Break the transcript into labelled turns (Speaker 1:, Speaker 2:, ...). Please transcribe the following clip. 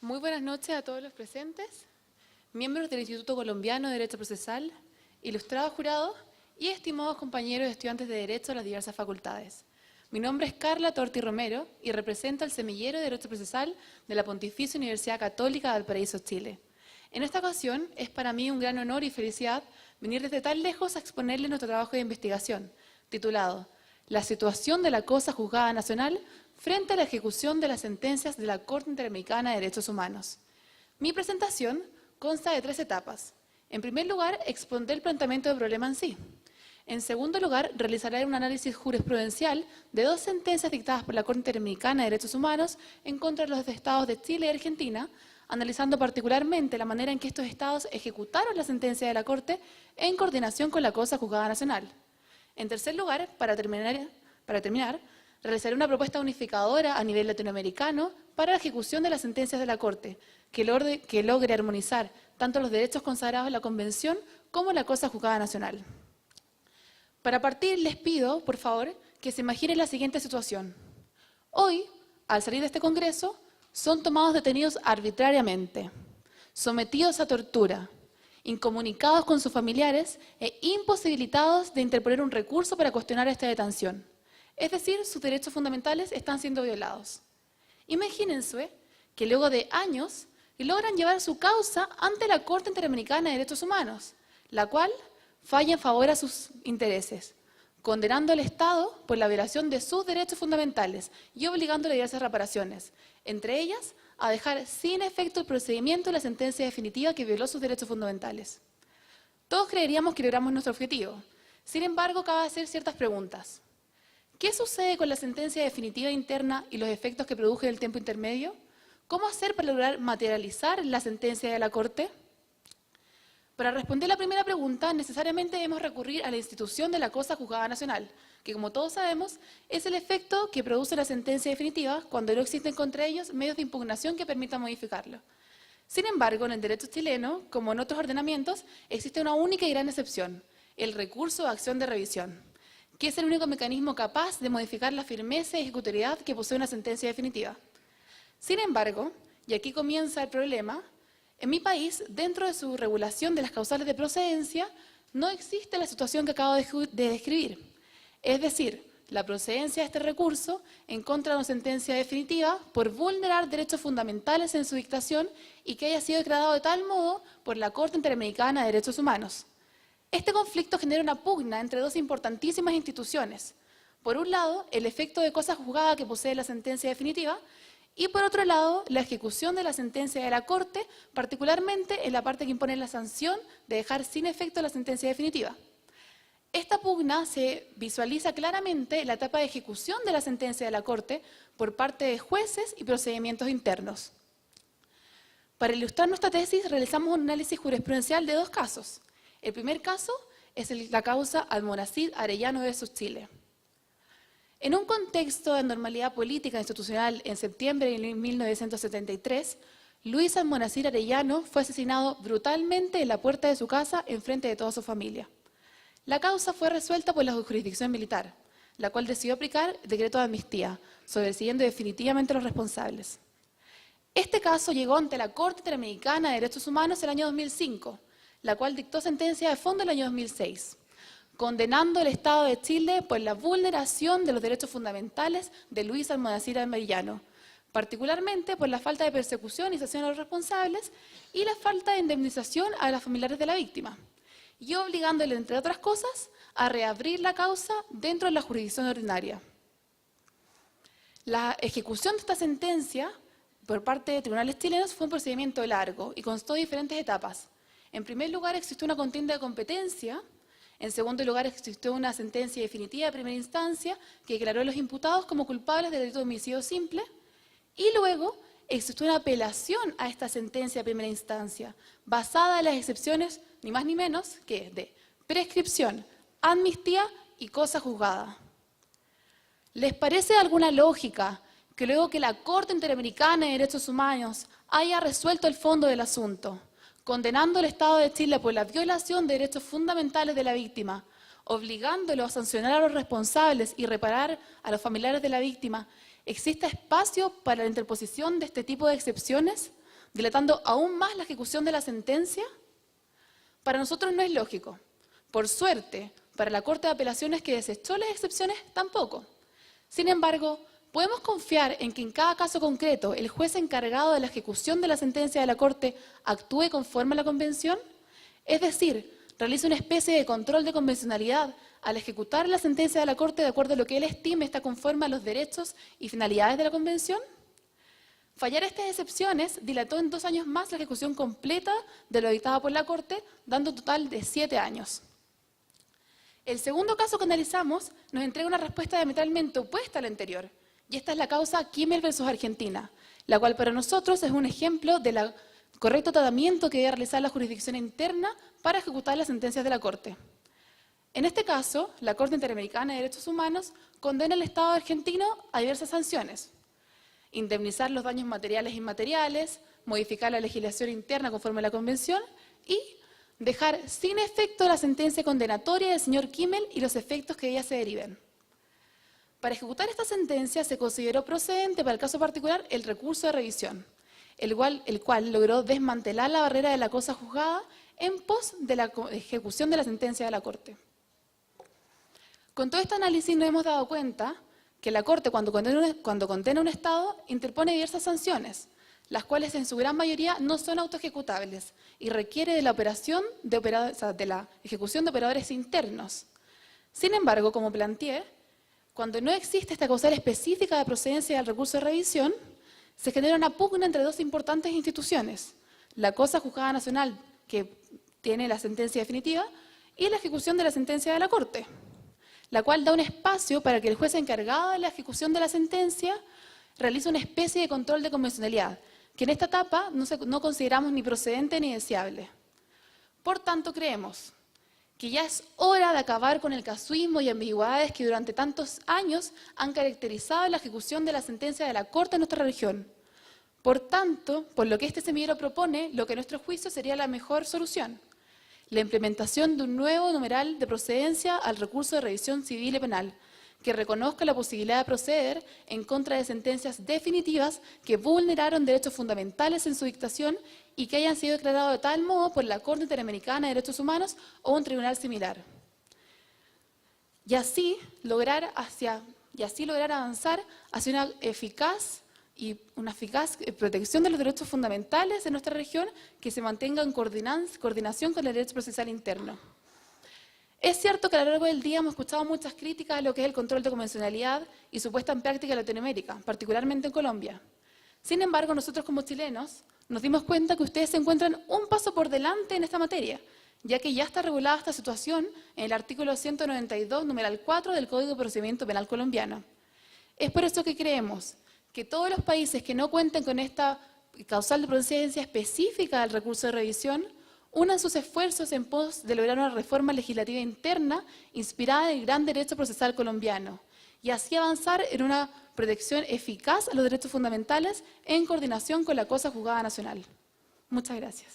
Speaker 1: Muy buenas noches a todos los presentes, miembros del Instituto Colombiano de Derecho Procesal, ilustrados jurados y estimados compañeros estudiantes de Derecho de las diversas facultades. Mi nombre es Carla Torti Romero y represento al Semillero de Derecho Procesal de la Pontificia Universidad Católica de Valparaíso, Chile. En esta ocasión es para mí un gran honor y felicidad venir desde tan lejos a exponerles nuestro trabajo de investigación, titulado La situación de la cosa juzgada nacional frente a la ejecución de las sentencias de la Corte Interamericana de Derechos Humanos. Mi presentación consta de 3 etapas. En primer lugar, expondré el planteamiento del problema en sí. En segundo lugar, realizaré un análisis jurisprudencial de 2 sentencias dictadas por la Corte Interamericana de Derechos Humanos en contra de los estados de Chile y Argentina, analizando particularmente la manera en que estos estados ejecutaron la sentencia de la Corte en coordinación con la cosa juzgada nacional. En tercer lugar, para terminar, realizaré una propuesta unificadora a nivel latinoamericano para la ejecución de las sentencias de la Corte, que logre armonizar tanto los derechos consagrados en la Convención como la cosa juzgada nacional. Para partir, les pido, por favor, que se imaginen la siguiente situación. Hoy, al salir de este Congreso, son tomados detenidos arbitrariamente, sometidos a tortura, incomunicados con sus familiares e imposibilitados de interponer un recurso para cuestionar esta detención. Es decir, sus derechos fundamentales están siendo violados. Imagínense que luego de años logran llevar su causa ante la Corte Interamericana de Derechos Humanos, la cual falla en favor a sus intereses, condenando al Estado por la violación de sus derechos fundamentales y obligándole a diversas reparaciones, entre ellas a dejar sin efecto el procedimiento de la sentencia definitiva que violó sus derechos fundamentales. Todos creeríamos que logramos nuestro objetivo. Sin embargo, cabe hacer ciertas preguntas. ¿Qué sucede con la sentencia definitiva interna y los efectos que produjo en el tiempo intermedio? ¿Cómo hacer para lograr materializar la sentencia de la Corte? Para responder la primera pregunta, necesariamente debemos recurrir a la institución de la cosa juzgada nacional, que como todos sabemos, es el efecto que produce la sentencia definitiva cuando no existen contra ellos medios de impugnación que permitan modificarlo. Sin embargo, en el derecho chileno, como en otros ordenamientos, existe una única y gran excepción, el recurso o acción de revisión, que es el único mecanismo capaz de modificar la firmeza y ejecutoriedad que posee una sentencia definitiva. Sin embargo, y aquí comienza el problema, en mi país, dentro de su regulación de las causales de procedencia, no existe la situación que acabo de describir. Es decir, la procedencia de este recurso en contra de una sentencia definitiva por vulnerar derechos fundamentales en su dictación y que haya sido declarado de tal modo por la Corte Interamericana de Derechos Humanos. Este conflicto genera una pugna entre 2 importantísimas instituciones. Por un lado, el efecto de cosa juzgada que posee la sentencia definitiva y por otro lado, la ejecución de la sentencia de la Corte, particularmente en la parte que impone la sanción de dejar sin efecto la sentencia definitiva. Esta pugna se visualiza claramente en la etapa de ejecución de la sentencia de la Corte por parte de jueces y procedimientos internos. Para ilustrar nuestra tesis, realizamos un análisis jurisprudencial de 2 casos. El primer caso es la causa Almonacid Arellano vs. Chile. En un contexto de anormalidad política e institucional en septiembre de 1973, Luis Almonacid Arellano fue asesinado brutalmente en la puerta de su casa en frente de toda su familia. La causa fue resuelta por la jurisdicción militar, la cual decidió aplicar el decreto de amnistía, sobreseyendo definitivamente a los responsables. Este caso llegó ante la Corte Interamericana de Derechos Humanos el año 2005, la cual dictó sentencia de fondo el año 2006. Condenando al Estado de Chile por la vulneración de los derechos fundamentales de Luis Almonacid Arellano, particularmente por la falta de persecución y sanción a los responsables y la falta de indemnización a los familiares de la víctima, y obligándole, entre otras cosas, a reabrir la causa dentro de la jurisdicción ordinaria. La ejecución de esta sentencia por parte de tribunales chilenos fue un procedimiento largo y constó de diferentes etapas. En primer lugar, existió una contienda de competencia. En segundo lugar, existió una sentencia definitiva de primera instancia que declaró a los imputados como culpables del delito de homicidio simple. Y luego existió una apelación a esta sentencia de primera instancia, basada en las excepciones, ni más ni menos, que de prescripción, amnistía y cosa juzgada. ¿Les parece de alguna lógica que luego que la Corte Interamericana de Derechos Humanos haya resuelto el fondo del asunto, condenando al Estado de Chile por la violación de derechos fundamentales de la víctima, obligándolo a sancionar a los responsables y reparar a los familiares de la víctima, ¿existe espacio para la interposición de este tipo de excepciones? dilatando aún más la ejecución de la sentencia? Para nosotros no es lógico. Por suerte, para la Corte de Apelaciones que desechó las excepciones, tampoco. Sin embargo, ¿podemos confiar en que en cada caso concreto el juez encargado de la ejecución de la sentencia de la Corte actúe conforme a la Convención? Es decir, realice una especie de control de convencionalidad al ejecutar la sentencia de la Corte de acuerdo a lo que él estime está conforme a los derechos y finalidades de la Convención. Fallar estas excepciones dilató en 2 años más la ejecución completa de lo dictado por la Corte, dando un total de 7 años. El segundo caso que analizamos nos entrega una respuesta diametralmente opuesta a la anterior, y esta es la causa Kimmel versus Argentina, la cual para nosotros es un ejemplo del correcto tratamiento que debe realizar la jurisdicción interna para ejecutar las sentencias de la Corte. En este caso, la Corte Interamericana de Derechos Humanos condena al Estado argentino a diversas sanciones: indemnizar los daños materiales e inmateriales, modificar la legislación interna conforme a la Convención y dejar sin efecto la sentencia condenatoria del señor Kimmel y los efectos que de ella se deriven. Para ejecutar esta sentencia se consideró procedente para el caso particular el recurso de revisión, el cual logró desmantelar la barrera de la cosa juzgada en pos de la ejecución de la sentencia de la Corte. Con todo este análisis nos hemos dado cuenta que la Corte, cuando condena a un Estado, interpone diversas sanciones, las cuales en su gran mayoría no son autoejecutables y requiere de la ejecución de operadores internos. Sin embargo, como planteé, cuando no existe esta causal específica de procedencia del recurso de revisión, se genera una pugna entre dos importantes instituciones: la cosa juzgada nacional, que tiene la sentencia definitiva, y la ejecución de la sentencia de la Corte, la cual da un espacio para que el juez encargado de la ejecución de la sentencia realice una especie de control de convencionalidad, que en esta etapa no consideramos ni procedente ni deseable. Por tanto, creemos que ya es hora de acabar con el casuismo y ambigüedades que durante tantos años han caracterizado la ejecución de la sentencia de la Corte en nuestra región. Por tanto, por lo que este semillero propone, lo que a nuestro juicio sería la mejor solución: la implementación de un nuevo numeral de procedencia al recurso de revisión civil y penal, que reconozca la posibilidad de proceder en contra de sentencias definitivas que vulneraron derechos fundamentales en su dictación y que hayan sido declarados de tal modo por la Corte Interamericana de Derechos Humanos o un tribunal similar. Y así lograr avanzar hacia una eficaz protección de los derechos fundamentales en nuestra región, que se mantenga en coordinación con el derecho procesal interno. Es cierto que a lo largo del día hemos escuchado muchas críticas a lo que es el control de convencionalidad y su puesta en práctica en Latinoamérica, particularmente en Colombia. Sin embargo, nosotros como chilenos nos dimos cuenta que ustedes se encuentran un paso por delante en esta materia, ya que ya está regulada esta situación en el artículo 192, numeral 4 del Código de Procedimiento Penal colombiano. Es por eso que creemos que todos los países que no cuenten con esta causal de procedencia específica del recurso de revisión unan sus esfuerzos en pos de lograr una reforma legislativa interna inspirada en el gran derecho procesal colombiano y así avanzar en una protección eficaz a los derechos fundamentales en coordinación con la cosa juzgada nacional. Muchas gracias.